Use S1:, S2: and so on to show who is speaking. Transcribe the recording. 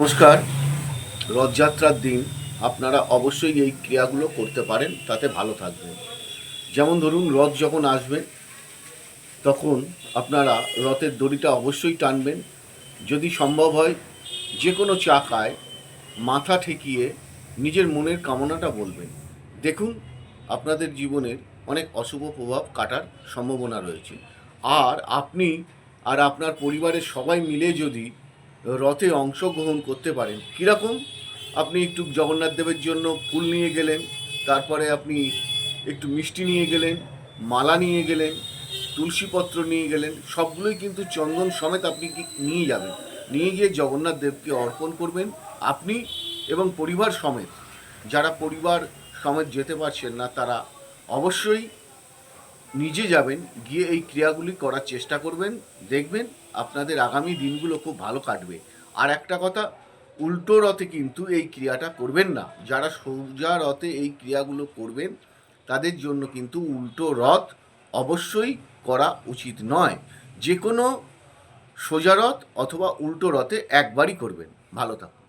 S1: নমস্কার। রথযাত্রার দিন আপনারা অবশ্যই এই ক্রিয়াগুলো করতে পারেন, তাতে ভালো থাকবেন। যেমন ধরুন, রথ যখন আসবে তখন আপনারা রথের দড়িটা অবশ্যই টানবেন। যদি সম্ভব হয় যে কোনো চাকায় মাথা ঠেকিয়ে নিজের মনের কামনাটা বলবেন। দেখুন, আপনাদের জীবনের অনেক অশুভ প্রভাব কাটার সম্ভাবনা রয়েছে। আর আপনি আর আপনার পরিবারের সবাই মিলে যদি রথে অংশগ্রহণ করতে পারেন, কীরকম? আপনি একটু জগন্নাথ দেবের জন্য ফুল নিয়ে গেলেন, তারপরে আপনি একটু মিষ্টি নিয়ে গেলেন, মালা নিয়ে গেলেন, তুলসীপত্র নিয়ে গেলেন, সবগুলোই কিন্তু চন্দন সমেত আপনি কি নিয়ে যাবেন। নিয়ে গিয়ে জগন্নাথ দেবকে অর্পণ করবেন আপনি এবং পরিবার সমেত। যারা পরিবার সমেত যেতে পারছেন না, তারা অবশ্যই নিজে যাবেন, গিয়ে এই ক্রিয়াগুলি করার চেষ্টা করবেন। দেখবেন আপনাদের আগামী দিনগুলো খুব ভালো কাটবে। আর একটা কথা, উল্টো রথে কিন্তু এই ক্রিয়াটা করবেন না। যারা সোজা রথে এই ক্রিয়াগুলো করবেন, তাদের জন্য কিন্তু উল্টো রথ অবশ্যই করা উচিত নয়। যে কোনো সোজা রথ অথবা উল্টো রথে একবারই করবেন। ভালো থাকুন।